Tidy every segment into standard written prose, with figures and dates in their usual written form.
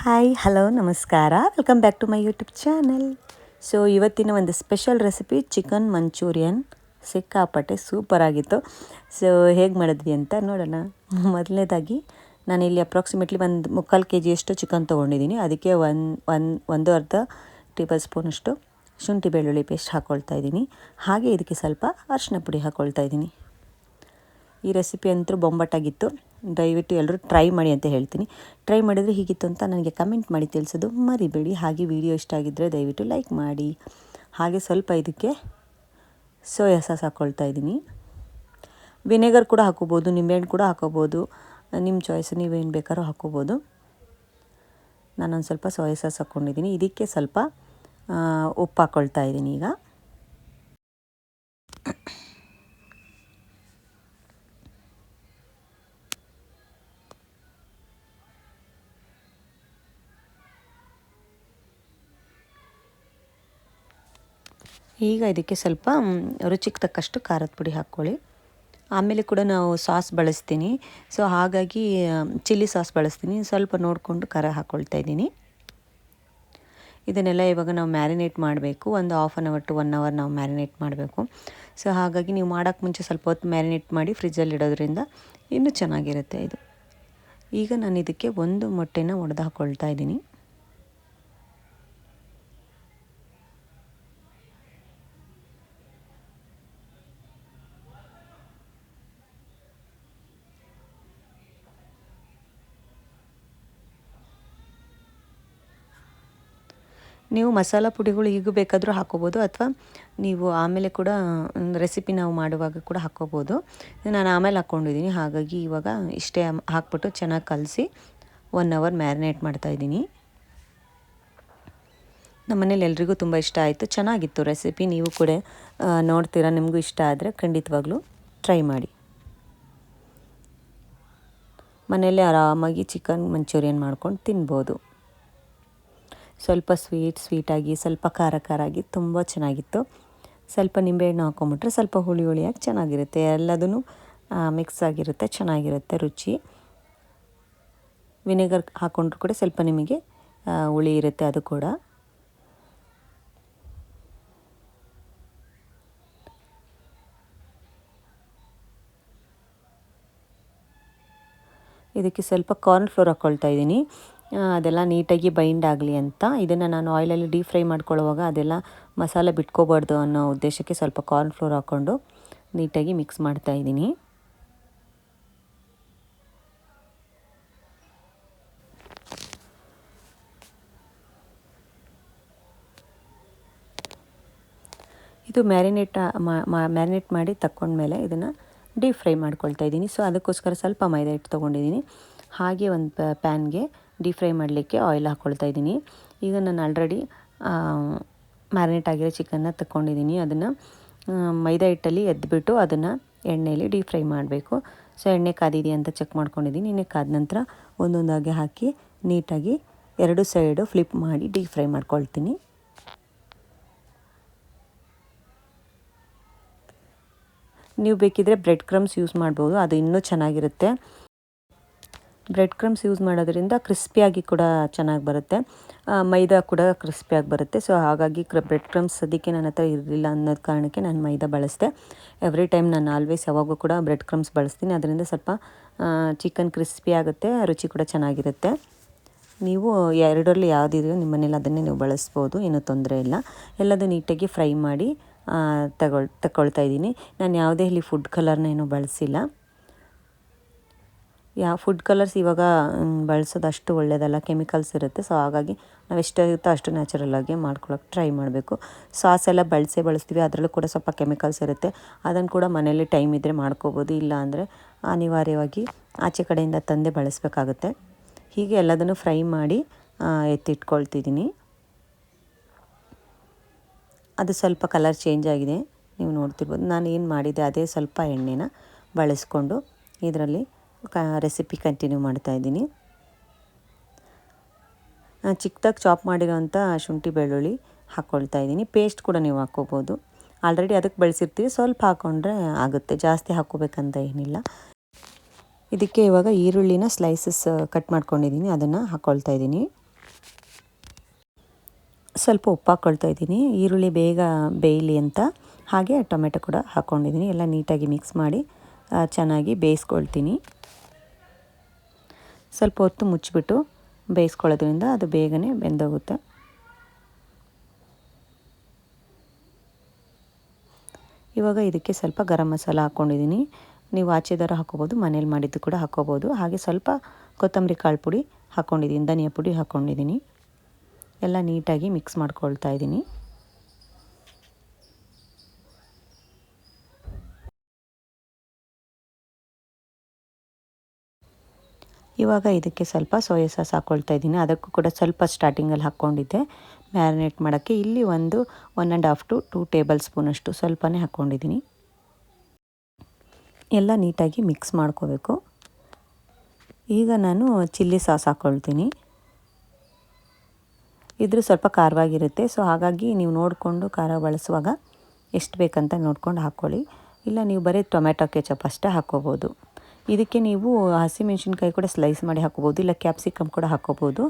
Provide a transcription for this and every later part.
Hi hello ನಮಸ್ಕಾರ, welcome back to my YouTube channel. So ಇವತ್ತಿನ ಒಂದು ಸ್ಪೆಷಲ್ ರೆಸಿಪಿ ಚಿಕನ್ ಮಂಚೂರಿಯನ್. ಸಿಕ್ಕಾಪಟ್ಟೆ ಸೂಪರಾಗಿತ್ತು. So ಹೇಗೆ ಮಾಡಿದ್ವಿ ಅಂತ ನೋಡೋಣ. ಮೊದಲನೇದಾಗಿ ನಾನಿಲ್ಲಿ ಅಪ್ರಾಕ್ಸಿಮೇಟ್ಲಿ ಒಂದು 3/4 kg ಚಿಕನ್ ತೊಗೊಂಡಿದ್ದೀನಿ. ಅದಕ್ಕೆ ಒಂದು ಅರ್ಧ ಟೇಬಲ್ ಸ್ಪೂನಷ್ಟು ಶುಂಠಿ ಬೆಳ್ಳುಳ್ಳಿ ಪೇಸ್ಟ್ ಹಾಕ್ಕೊಳ್ತಾ ಇದ್ದೀನಿ. ಹಾಗೆ ಇದಕ್ಕೆ ಸ್ವಲ್ಪ ಅರಿಶಿನ ಪುಡಿ ಹಾಕ್ಕೊಳ್ತಾ ಇದ್ದೀನಿ. ಈ ರೆಸಿಪಿ ಅಂತೂ ಬೊಂಬಾಟಾಗಿತ್ತು. ದಯವಿಟ್ಟು ಎಲ್ಲರೂ ಟ್ರೈ ಮಾಡಿ ಅಂತ ಹೇಳ್ತೀನಿ. ಟ್ರೈ ಮಾಡಿದರೆ ಹೀಗಿತ್ತು ಅಂತ ನನಗೆ ಕಮೆಂಟ್ ಮಾಡಿ ತಿಳಿಸೋದು ಮರಿಬೇಡಿ. ಹಾಗೆ ವಿಡಿಯೋ ಇಷ್ಟ ಆಗಿದ್ದರೆ ದಯವಿಟ್ಟು ಲೈಕ್ ಮಾಡಿ. ಹಾಗೆ ಸ್ವಲ್ಪ ಇದಕ್ಕೆ ಸೋಯಾ ಸಾಸ್ ಹಾಕ್ಕೊಳ್ತಾ ಇದ್ದೀನಿ. ವಿನೆಗರ್ ಕೂಡ ಹಾಕೋಬೋದು, ನಿಂಬೆಹಣ್ಣು ಕೂಡ ಹಾಕೋಬೋದು, ನಿಮ್ಮ ಚಾಯ್ಸ್, ನೀವೇನು ಬೇಕಾದ್ರೂ ಹಾಕೋಬೋದು. ನಾನೊಂದು ಸ್ವಲ್ಪ ಸೋಯಾ ಸಾಸ್ ಹಾಕ್ಕೊಂಡಿದ್ದೀನಿ. ಇದಕ್ಕೆ ಸ್ವಲ್ಪ ಉಪ್ಪು ಹಾಕ್ಕೊಳ್ತಾ ಇದ್ದೀನಿ. ಈಗ ಇದಕ್ಕೆ ಸ್ವಲ್ಪ ರುಚಿಗೆ ತಕ್ಕಷ್ಟು ಖಾರದ ಪುಡಿ ಹಾಕ್ಕೊಳ್ಳಿ. ಆಮೇಲೆ ಕೂಡ ನಾವು ಸಾಸ್ ಬಳಸ್ತೀನಿ. ಸೊ ಹಾಗಾಗಿ ಚಿಲ್ಲಿ ಸಾಸ್ ಬಳಸ್ತೀನಿ. ಸ್ವಲ್ಪ ನೋಡಿಕೊಂಡು ಖಾರ ಹಾಕ್ಕೊಳ್ತಾ ಇದ್ದೀನಿ. ಇದನ್ನೆಲ್ಲ ಇವಾಗ ನಾವು ಮ್ಯಾರಿನೇಟ್ ಮಾಡಬೇಕು. ಒಂದು ½ an hour to 1 hour ನಾವು ಮ್ಯಾರಿನೇಟ್ ಮಾಡಬೇಕು. ಸೊ ಹಾಗಾಗಿ ನೀವು ಮಾಡೋಕ್ಕೆ ಮುಂಚೆ ಸ್ವಲ್ಪ ಹೊತ್ತು ಮ್ಯಾರಿನೇಟ್ ಮಾಡಿ ಫ್ರಿಜ್ಜಲ್ಲಿ ಇಡೋದ್ರಿಂದ ಇನ್ನೂ ಚೆನ್ನಾಗಿರುತ್ತೆ ಇದು. ಈಗ ನಾನು ಇದಕ್ಕೆ ಒಂದು ಮೊಟ್ಟೆನ ಒಡೆದು ಹಾಕ್ಕೊಳ್ತಾ ಇದ್ದೀನಿ. ನೀವು ಮಸಾಲ ಪುಡಿಗಳು ಈಗ ಬೇಕಾದರೂ ಹಾಕ್ಕೋಬೋದು, ಅಥವಾ ನೀವು ಆಮೇಲೆ ಕೂಡ ರೆಸಿಪಿ ನಾವು ಮಾಡುವಾಗ ಕೂಡ ಹಾಕ್ಕೋಬೋದು. ನಾನು ಆಮೇಲೆ ಹಾಕ್ಕೊಂಡಿದ್ದೀನಿ. ಹಾಗಾಗಿ ಇವಾಗ ಇಷ್ಟೇ ಹಾಕ್ಬಿಟ್ಟು ಚೆನ್ನಾಗಿ ಕಲಸಿ 1 hour ಮ್ಯಾರಿನೇಟ್ ಮಾಡ್ತಾಯಿದ್ದೀನಿ. ನಮ್ಮ ಮನೇಲಿ ಎಲ್ರಿಗೂ ತುಂಬ ಇಷ್ಟ ಆಯಿತು. ಚೆನ್ನಾಗಿತ್ತು ರೆಸಿಪಿ. ನೀವು ಕೂಡ ನೋಡ್ತೀರಾ, ನಿಮಗೂ ಇಷ್ಟ ಆದರೆ ಖಂಡಿತವಾಗ್ಲೂ ಟ್ರೈ ಮಾಡಿ. ಮನೆಯಲ್ಲೇ ಆರಾಮಾಗಿ ಚಿಕನ್ ಮಂಚೂರಿಯನ್ ಮಾಡ್ಕೊಂಡು ತಿನ್ಬೋದು. ಸ್ವಲ್ಪ ಸ್ವೀಟಾಗಿ, ಸ್ವಲ್ಪ ಖಾರ ಆಗಿ ತುಂಬ ಚೆನ್ನಾಗಿತ್ತು. ಸ್ವಲ್ಪ ನಿಂಬೆಹಣ್ಣು ಹಾಕ್ಕೊಂಬಿಟ್ರೆ ಸ್ವಲ್ಪ ಹುಳಿಯಾಗಿ ಚೆನ್ನಾಗಿರುತ್ತೆ. ಎಲ್ಲದೂ ಮಿಕ್ಸ್ ಆಗಿರುತ್ತೆ, ಚೆನ್ನಾಗಿರುತ್ತೆ ರುಚಿ. ವಿನೆಗರ್ ಹಾಕ್ಕೊಂಡ್ರು ಕೂಡ ಸ್ವಲ್ಪ ನಿಮಗೆ ಹುಳಿ ಇರುತ್ತೆ ಅದು ಕೂಡ. ಇದಕ್ಕೆ ಸ್ವಲ್ಪ ಕಾರ್ನ್ ಫ್ಲೋರ್ ಹಾಕ್ಕೊಳ್ತಾ ಇದ್ದೀನಿ. ಅದೆಲ್ಲ ನೀಟಾಗಿ ಬೈಂಡ್ ಆಗಲಿ ಅಂತ. ಇದನ್ನು ನಾನು ಆಯಿಲಲ್ಲಿ ಡೀಪ್ ಫ್ರೈ ಮಾಡ್ಕೊಳ್ಳುವಾಗ ಅದೆಲ್ಲ ಮಸಾಲೆ ಬಿಟ್ಕೋಬಾರ್ದು ಅನ್ನೋ ಉದ್ದೇಶಕ್ಕೆ ಸ್ವಲ್ಪ ಕಾರ್ನ್ ಫ್ಲೋರ್ ಹಾಕ್ಕೊಂಡು ನೀಟಾಗಿ ಮಿಕ್ಸ್ ಮಾಡ್ತಾಯಿದ್ದೀನಿ. ಇದು ಮ್ಯಾರಿನೇಟ್ ಮಾಡಿ ತಕ್ಕೊಂಡ್ಮೇಲೆ ಇದನ್ನು ಡೀಪ್ ಫ್ರೈ ಮಾಡ್ಕೊಳ್ತಾ ಇದ್ದೀನಿ. ಸೊ ಅದಕ್ಕೋಸ್ಕರ ಸ್ವಲ್ಪ ಮೈದಾ ಹಿಟ್ಟು ತೊಗೊಂಡಿದ್ದೀನಿ. ಹಾಗೆ ಒಂದು ಪ್ಯಾನ್ಗೆ ಡೀಪ್ ಫ್ರೈ ಮಾಡಲಿಕ್ಕೆ ಆಯಿಲ್ ಹಾಕ್ಕೊಳ್ತಾ ಇದ್ದೀನಿ. ಈಗ ನಾನು ಆಲ್ರೆಡಿ ಮ್ಯಾರಿನೇಟ್ ಆಗಿರೋ ಚಿಕನ್ನ ತಗೊಂಡಿದ್ದೀನಿ. ಅದನ್ನು ಮೈದಾ ಹಿಟ್ಟಲ್ಲಿ ಎದ್ಬಿಟ್ಟು ಅದನ್ನು ಎಣ್ಣೆಯಲ್ಲಿ ಡೀಪ್ ಫ್ರೈ ಮಾಡಬೇಕು. ಸೊ ಎಣ್ಣೆ ಕಾದಿದೆಯಾ ಅಂತ ಚೆಕ್ ಮಾಡ್ಕೊಂಡಿದ್ದೀನಿ. ಎಣ್ಣೆ ಕಾದ ನಂತರ ಒಂದೊಂದಾಗಿ ಹಾಕಿ ನೀಟಾಗಿ 2 ಸೈಡು ಫ್ಲಿಪ್ ಮಾಡಿ ಡೀಪ್ ಫ್ರೈ ಮಾಡ್ಕೊಳ್ತೀನಿ. ನೀವು ಬೇಕಿದ್ದರೆ ಬ್ರೆಡ್ ಕ್ರಮ್ಸ್ ಯೂಸ್ ಮಾಡ್ಬೋದು, ಅದು ಇನ್ನೂ ಚೆನ್ನಾಗಿರುತ್ತೆ. ಬ್ರೆಡ್ ಕ್ರಮ್ಸ್ ಯೂಸ್ ಮಾಡೋದ್ರಿಂದ ಕ್ರಿಸ್ಪಿಯಾಗಿ ಕೂಡ ಚೆನ್ನಾಗಿ ಬರುತ್ತೆ. ಮೈದಾ ಕೂಡ ಕ್ರಿಸ್ಪಿಯಾಗಿ ಬರುತ್ತೆ. ಸೊ ಹಾಗಾಗಿ ಬ್ರೆಡ್ ಕ್ರಮ್ಸ್ ಅದಕ್ಕೆ ನನ್ನ ಹತ್ರ ಇರಲಿಲ್ಲ ಅನ್ನೋದು ಕಾರಣಕ್ಕೆ ನಾನು ಮೈದಾ ಬಳಸಿದೆ. ಎವ್ರಿ ಟೈಮ್ ನಾನು ಆಲ್ವೇಸ್ ಯಾವಾಗೂ ಕೂಡ ಬ್ರೆಡ್ ಕ್ರಮ್ಸ್ ಬಳಸ್ತೀನಿ. ಅದರಿಂದ ಸ್ವಲ್ಪ ಚಿಕನ್ ಕ್ರಿಸ್ಪಿ ಆಗುತ್ತೆ, ರುಚಿ ಕೂಡ ಚೆನ್ನಾಗಿರುತ್ತೆ. ನೀವು ಎರಡರಲ್ಲಿ ಯಾವುದಿದೆಯೋ ನಿಮ್ಮ ಮನೇಲಿ ಅದನ್ನೇ ನೀವು ಬಳಸ್ಬೋದು, ಏನೂ ತೊಂದರೆ ಇಲ್ಲ. ಎಲ್ಲದೂ ನೀಟಾಗಿ ಫ್ರೈ ಮಾಡಿ ತಗೊಳ್ತಾ ಇದ್ದೀನಿ. ನಾನು ಯಾವುದೇ ಇಲ್ಲಿ ಫುಡ್ ಕಲರ್ನ ಏನೂ ಬಳಸಿಲ್ಲ. ಫುಡ್ ಕಲರ್ಸ್ ಇವಾಗ ಬಳಸೋದು ಅಷ್ಟು ಒಳ್ಳೆಯದಲ್ಲ, ಕೆಮಿಕಲ್ಸ್ ಇರುತ್ತೆ. ಸೊ ಹಾಗಾಗಿ ನಾವು ಎಷ್ಟಾಗುತ್ತೋ ಅಷ್ಟು ನ್ಯಾಚುರಲಾಗಿ ಮಾಡ್ಕೊಳಕ್ಕೆ ಟ್ರೈ ಮಾಡಬೇಕು. ಸಾಸ್ ಎಲ್ಲ ಬಳಸ್ತೀವಿ, ಅದರಲ್ಲೂ ಕೂಡ ಸ್ವಲ್ಪ ಕೆಮಿಕಲ್ಸ್ ಇರುತ್ತೆ. ಅದನ್ನು ಕೂಡ ಮನೇಲಿ ಟೈಮ್ ಇದ್ದರೆ ಮಾಡ್ಕೋಬೋದು, ಇಲ್ಲ ಅಂದರೆ ಅನಿವಾರ್ಯವಾಗಿ ಆಚೆ ಕಡೆಯಿಂದ ತಂದೆ ಬಳಸಬೇಕಾಗುತ್ತೆ. ಹೀಗೆ ಎಲ್ಲದನ್ನು ಫ್ರೈ ಮಾಡಿ ಎತ್ತಿಟ್ಕೊಳ್ತಿದ್ದೀನಿ. ಅದು ಸ್ವಲ್ಪ ಕಲರ್ ಚೇಂಜ್ ಆಗಿದೆ, ನೀವು ನೋಡ್ತಿರ್ಬೋದು. ನಾನು ಏನು ಮಾಡಿದೆ ಅದೇ ಸ್ವಲ್ಪ ಎಣ್ಣೆನ ಬಳಸ್ಕೊಂಡು ಇದರಲ್ಲಿ ರೆಸಿಪಿ ಕಂಟಿನ್ಯೂ ಮಾಡ್ತಾಯಿದ್ದೀನಿ. ಚಿಕ್ಕದಾಗಿ ಚಾಪ್ ಮಾಡಿರೋಂಥ ಶುಂಠಿ ಬೆಳ್ಳುಳ್ಳಿ ಹಾಕ್ಕೊಳ್ತಾ ಇದ್ದೀನಿ. ಪೇಸ್ಟ್ ಕೂಡ ನೀವು ಹಾಕ್ಕೋಬೋದು. ಆಲ್ರೆಡಿ ಅದಕ್ಕೆ ಬಳಸಿರ್ತೀವಿ, ಸ್ವಲ್ಪ ಹಾಕ್ಕೊಂಡ್ರೆ ಆಗುತ್ತೆ, ಜಾಸ್ತಿ ಹಾಕ್ಕೋಬೇಕಂತ ಏನಿಲ್ಲ. ಇದಕ್ಕೆ ಇವಾಗ ಈರುಳ್ಳಿನ ಸ್ಲೈಸಸ್ ಕಟ್ ಮಾಡ್ಕೊಂಡಿದ್ದೀನಿ, ಅದನ್ನು ಹಾಕ್ಕೊಳ್ತಾ ಇದ್ದೀನಿ. ಸ್ವಲ್ಪ ಉಪ್ಪು ಹಾಕ್ಕೊಳ್ತಾ ಇದ್ದೀನಿ, ಈರುಳ್ಳಿ ಬೇಗ ಬೇಯಲಿ ಅಂತ. ಹಾಗೆ ಟೊಮೆಟೊ ಕೂಡ ಹಾಕ್ಕೊಂಡಿದ್ದೀನಿ. ಎಲ್ಲ ನೀಟಾಗಿ ಮಿಕ್ಸ್ ಮಾಡಿ ಚೆನ್ನಾಗಿ ಬೇಯಿಸ್ಕೊಳ್ತೀನಿ. ಸ್ವಲ್ಪ ಹೊತ್ತು ಮುಚ್ಚಿಬಿಟ್ಟು ಬೇಯಿಸ್ಕೊಳ್ಳೋದ್ರಿಂದ ಅದು ಬೇಗನೆ ಬೆಂದೋಗುತ್ತೆ. ಇವಾಗ ಇದಕ್ಕೆ ಸ್ವಲ್ಪ ಗರಂ ಮಸಾಲ ಹಾಕ್ಕೊಂಡಿದ್ದೀನಿ. ನೀವು ಆಚೆದಾರ ಹಾಕ್ಕೋಬೋದು, ಮನೇಲಿ ಮಾಡಿದ್ದು ಕೂಡ ಹಾಕ್ಕೋಬೋದು. ಹಾಗೆ ಸ್ವಲ್ಪ ಕೊತ್ತಂಬರಿ ಕಾಳು ಪುಡಿ ಹಾಕ್ಕೊಂಡಿದ್ದೀನಿ, ಧನಿಯಾ ಪುಡಿ ಹಾಕ್ಕೊಂಡಿದ್ದೀನಿ. ಎಲ್ಲ ನೀಟಾಗಿ ಮಿಕ್ಸ್ ಮಾಡ್ಕೊಳ್ತಾ ಇದ್ದೀನಿ. ಇವಾಗ ಇದಕ್ಕೆ ಸ್ವಲ್ಪ ಸೋಯಾ ಸಾಸ್ ಹಾಕ್ಕೊಳ್ತಾ ಇದ್ದೀನಿ. ಅದಕ್ಕೂ ಕೂಡ ಸ್ವಲ್ಪ ಸ್ಟಾರ್ಟಿಂಗಲ್ಲಿ ಹಾಕ್ಕೊಂಡಿದ್ದೆ ಮ್ಯಾರಿನೇಟ್ ಮಾಡೋಕ್ಕೆ. ಇಲ್ಲಿ 1.5 to 2 ಟೇಬಲ್ ಸ್ಪೂನಷ್ಟು ಸ್ವಲ್ಪನೇ ಹಾಕ್ಕೊಂಡಿದ್ದೀನಿ. ಎಲ್ಲ ನೀಟಾಗಿ ಮಿಕ್ಸ್ ಮಾಡ್ಕೋಬೇಕು. ಈಗ ನಾನು ಚಿಲ್ಲಿ ಸಾಸ್ ಹಾಕ್ಕೊಳ್ತೀನಿ. ಇದ್ರ ಸ್ವಲ್ಪ ಖಾರವಾಗಿರುತ್ತೆ, ಸೊ ಹಾಗಾಗಿ ನೀವು ನೋಡಿಕೊಂಡು ಖಾರ ಬಳಸುವಾಗ ಎಷ್ಟು ಬೇಕಂತ ನೋಡ್ಕೊಂಡು ಹಾಕ್ಕೊಳ್ಳಿ. ಇಲ್ಲ ನೀವು ಬರೀ ಟೊಮೆಟೊ ಕೆಚಪ್ ಅಷ್ಟೇ ಹಾಕ್ಕೋಬೋದು. ಇದಕ್ಕೆ ನೀವು ಹಸಿಮೆಣ್ಸಿನ್ಕಾಯಿ ಕೂಡ ಸ್ಲೈಸ್ ಮಾಡಿ ಹಾಕ್ಕೋಬೋದು, ಇಲ್ಲ ಕ್ಯಾಪ್ಸಿಕಮ್ ಕೂಡ ಹಾಕ್ಕೋಬೋದು,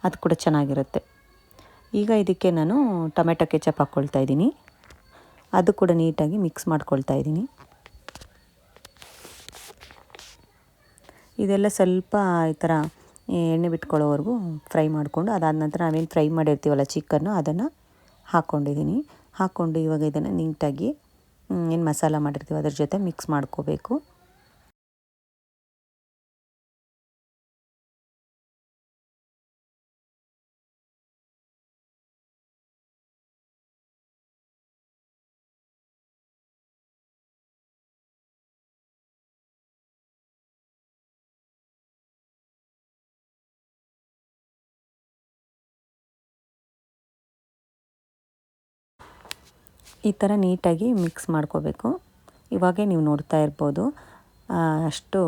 ಅದು ಕೂಡ ಚೆನ್ನಾಗಿರುತ್ತೆ. ಈಗ ಇದಕ್ಕೆ ನಾನು ಟೊಮೆಟೊ ಕೆಚಪ್ ಹಾಕ್ಕೊಳ್ತಾ ಇದ್ದೀನಿ. ಅದು ಕೂಡ ನೀಟಾಗಿ ಮಿಕ್ಸ್ ಮಾಡ್ಕೊಳ್ತಾ ಇದ್ದೀನಿ. ಇದೆಲ್ಲ ಸ್ವಲ್ಪ ಈ ಥರ ಎಣ್ಣೆ ಬಿಟ್ಕೊಳ್ಳೋವರೆಗೂ ಫ್ರೈ ಮಾಡಿಕೊಂಡು, ಅದಾದ ನಂತರ ನಾವೇನು ಫ್ರೈ ಮಾಡಿರ್ತೀವಲ್ಲ ಚಿಕನ್ನು, ಅದನ್ನು ಹಾಕ್ಕೊಂಡಿದ್ದೀನಿ. ಹಾಕ್ಕೊಂಡು ಇವಾಗ ಇದನ್ನು ನೀಟಾಗಿ ಏನು ಮಸಾಲ ಮಾಡಿರ್ತೀವಿ ಅದ್ರ ಜೊತೆ ಮಿಕ್ಸ್ ಮಾಡ್ಕೋಬೇಕು. ಈ ಥರ ನೀಟಾಗಿ ಮಿಕ್ಸ್ ಮಾಡ್ಕೋಬೇಕು. ಇವಾಗೇ ನೀವು ನೋಡ್ತಾ ಇರ್ಬೋದು ಅಷ್ಟು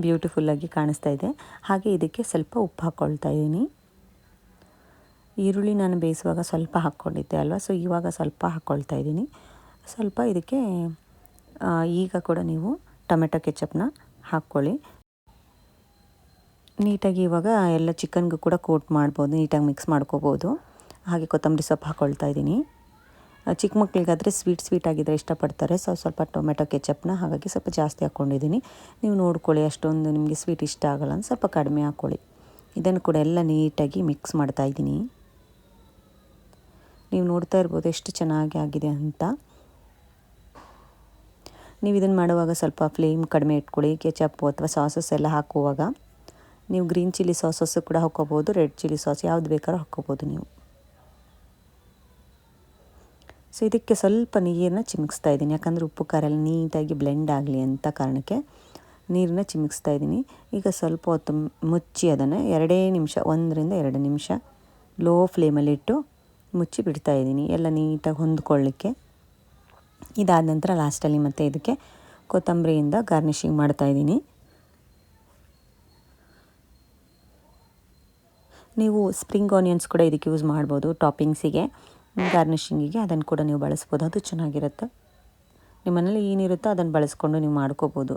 ಬ್ಯೂಟಿಫುಲ್ಲಾಗಿ ಕಾಣಿಸ್ತಾ ಇದೆ. ಹಾಗೆ ಇದಕ್ಕೆ ಸ್ವಲ್ಪ ಉಪ್ಪು ಹಾಕ್ಕೊಳ್ತಾ ಇದ್ದೀನಿ. ಈರುಳ್ಳಿ ನಾನು ಬೇಯಿಸುವಾಗ ಸ್ವಲ್ಪ ಹಾಕ್ಕೊಂಡಿದ್ದೆ ಅಲ್ವಾ, ಸೊ ಇವಾಗ ಸ್ವಲ್ಪ ಹಾಕ್ಕೊಳ್ತಾ ಇದ್ದೀನಿ. ಸ್ವಲ್ಪ ಇದಕ್ಕೆ ಈಗ ಕೂಡ ನೀವು ಟೊಮೆಟೊ ಕೆಚಪ್ನ ಹಾಕ್ಕೊಳ್ಳಿ. ನೀಟಾಗಿ ಇವಾಗ ಎಲ್ಲ ಚಿಕನ್ಗೂ ಕೂಡ ಕೋಟ್ ಮಾಡ್ಬೋದು, ನೀಟಾಗಿ ಮಿಕ್ಸ್ ಮಾಡ್ಕೋಬೋದು. ಹಾಗೆ ಕೊತ್ತಂಬರಿ ಸೊಪ್ಪು ಹಾಕ್ಕೊಳ್ತಾ ಇದ್ದೀನಿ. ಚಿಕ್ಕ ಮಕ್ಕಳಿಗಾದರೆ ಸ್ವೀಟ್ ಆಗಿದ್ದರೆ ಇಷ್ಟಪಡ್ತಾರೆ, ಸೊ ಸ್ವಲ್ಪ ಟೊಮೆಟೊ ಕೆಚಪ್ನ ಹಾಗಾಗಿ ಸ್ವಲ್ಪ ಜಾಸ್ತಿ ಹಾಕ್ಕೊಂಡಿದ್ದೀನಿ. ನೀವು ನೋಡ್ಕೊಳ್ಳಿ, ಅಷ್ಟೊಂದು ನಿಮಗೆ ಸ್ವೀಟ್ ಇಷ್ಟ ಆಗೋಲ್ಲ ಅಂತ ಸ್ವಲ್ಪ ಕಡಿಮೆ ಹಾಕ್ಕೊಳ್ಳಿ. ಇದನ್ನು ಕೂಡ ಎಲ್ಲ ನೀಟಾಗಿ ಮಿಕ್ಸ್ ಮಾಡ್ತಾಯಿದ್ದೀನಿ. ನೀವು ನೋಡ್ತಾ ಇರ್ಬೋದು ಎಷ್ಟು ಚೆನ್ನಾಗಿ ಆಗಿದೆ ಅಂತ. ನೀವು ಇದನ್ನು ಮಾಡುವಾಗ ಸ್ವಲ್ಪ ಫ್ಲೇಮ್ ಕಡಿಮೆ ಇಟ್ಕೊಳ್ಳಿ. ಕೆಚಪ್ಪು ಅಥವಾ ಸಾಸಸ್ ಎಲ್ಲ ಹಾಕುವಾಗ ನೀವು ಗ್ರೀನ್ ಚಿಲ್ಲಿ ಸಾಸಸ್ಸು ಕೂಡ ಹಾಕ್ಕೋಬೋದು, ರೆಡ್ ಚಿಲ್ಲಿ ಸಾಸ್ ಯಾವ್ದು ಬೇಕಾದ್ರೂ ಹಾಕ್ಕೋಬೋದು ನೀವು. ಸೊ ಇದಕ್ಕೆ ಸ್ವಲ್ಪ ನೀರನ್ನ ಚಿಮುಕಿಸ್ತಾ ಇದ್ದೀನಿ, ಯಾಕಂದರೆ ಉಪ್ಪು ಖಾರ ಎಲ್ಲ ನೀಟಾಗಿ ಬ್ಲೆಂಡ್ ಆಗಲಿ ಅಂತ ಕಾರಣಕ್ಕೆ ನೀರನ್ನ ಚಿಮುಕಿಸ್ತಾ ಇದ್ದೀನಿ. ಈಗ ಸ್ವಲ್ಪ ಹೊತ್ತು ಮುಚ್ಚಿ ಅದನ್ನು 1 2 ನಿಮಿಷ ಲೋ ಫ್ಲೇಮಲ್ಲಿಟ್ಟು ಮುಚ್ಚಿ ಬಿಡ್ತಾಯಿದ್ದೀನಿ, ಎಲ್ಲ ನೀಟಾಗಿ ಹೊಂದ್ಕೊಳ್ಳಿಕ್ಕೆ. ಇದಾದ ನಂತರ ಲಾಸ್ಟಲ್ಲಿ ಮತ್ತೆ ಇದಕ್ಕೆ ಕೊತ್ತಂಬರಿಯಿಂದ ಗಾರ್ನಿಷಿಂಗ್ ಮಾಡ್ತಾಯಿದ್ದೀನಿ. ನೀವು ಸ್ಪ್ರಿಂಗ್ ಆನಿಯನ್ಸ್ ಕೂಡ ಇದಕ್ಕೆ ಯೂಸ್ ಮಾಡ್ಬೋದು, ಟಾಪಿಂಗ್ಸಿಗೆ, ಗಾರ್ನಿಷಿಂಗಿಗೆ ಅದನ್ನು ಕೂಡ ನೀವು ಬಳಸ್ಬೋದು, ಅದು ಚೆನ್ನಾಗಿರುತ್ತೆ. ನಿಮ್ಮ ಮನೇಲಿ ಏನಿರುತ್ತೋ ಅದನ್ನು ಬಳಸ್ಕೊಂಡು ನೀವು ಮಾಡ್ಕೋಬೋದು.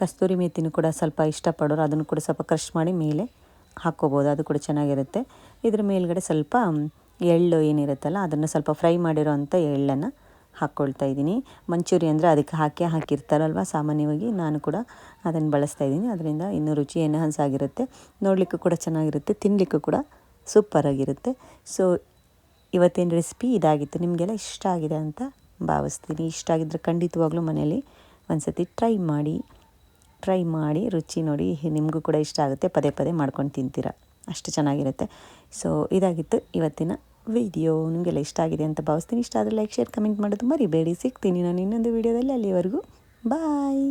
ಕಸ್ತೂರಿ ಮೇಥಿನೂ ಕೂಡ ಸ್ವಲ್ಪ ಇಷ್ಟಪಡೋರು ಅದನ್ನು ಕೂಡ ಸ್ವಲ್ಪ ಕ್ರಷ್ ಮಾಡಿ ಮೇಲೆ ಹಾಕ್ಕೋಬೋದು, ಅದು ಕೂಡ ಚೆನ್ನಾಗಿರುತ್ತೆ. ಇದ್ರ ಮೇಲ್ಗಡೆ ಸ್ವಲ್ಪ ಎಳ್ಳು ಏನಿರುತ್ತಲ್ಲ ಅದನ್ನು ಸ್ವಲ್ಪ ಫ್ರೈ ಮಾಡಿರೋ ಅಂಥ ಎಳ್ಳನ್ನು ಹಾಕ್ಕೊಳ್ತಾ ಇದ್ದೀನಿ. ಮಂಚೂರಿ ಅಂದರೆ ಅದಕ್ಕೆ ಹಾಕಿರ್ತಾರಲ್ವ ಸಾಮಾನ್ಯವಾಗಿ, ನಾನು ಕೂಡ ಅದನ್ನು ಬಳಸ್ತಾ ಇದ್ದೀನಿ. ಅದರಿಂದ ಇನ್ನೂ ರುಚಿ ಎನ್ಹಾನ್ಸ್ ಆಗಿರುತ್ತೆ, ನೋಡಲಿಕ್ಕೂ ಕೂಡ ಚೆನ್ನಾಗಿರುತ್ತೆ, ತಿನ್ನಲಿಕ್ಕೂ ಕೂಡ ಸೂಪರಾಗಿರುತ್ತೆ. ಸೊ ಇವತ್ತಿನ ರೆಸಿಪಿ ಇದಾಗಿತ್ತು. ನಿಮಗೆಲ್ಲ ಇಷ್ಟ ಆಗಿದೆ ಅಂತ ಭಾವಿಸ್ತೀನಿ. ಇಷ್ಟ ಆಗಿದ್ದರೆ ಖಂಡಿತವಾಗ್ಲೂ ಮನೇಲಿ ಒಂದು ಸತಿ ಟ್ರೈ ಮಾಡಿ ರುಚಿ ನೋಡಿ, ನಿಮಗೂ ಕೂಡ ಇಷ್ಟ ಆಗುತ್ತೆ, ಪದೇ ಪದೇ ಮಾಡ್ಕೊಂಡು ತಿಂತೀರ, ಅಷ್ಟು ಚೆನ್ನಾಗಿರುತ್ತೆ. ಸೊ ಇದಾಗಿತ್ತು ಇವತ್ತಿನ ವಿಡಿಯೋ. ನಿಮಗೆಲ್ಲ ಇಷ್ಟ ಆಗಿದೆ ಅಂತ ಭಾವಿಸ್ತೀನಿ. ಇಷ್ಟ ಆದರೆ ಲೈಕ್, ಶೇರ್, ಕಮೆಂಟ್ ಮಾಡೋದು ಮರಿಬೇಡಿ. ಸಿಗ್ತೀನಿ ನಾನು ಇನ್ನೊಂದು ವಿಡಿಯೋದಲ್ಲಿ. ಅಲ್ಲಿವರೆಗೂ ಬಾಯ್.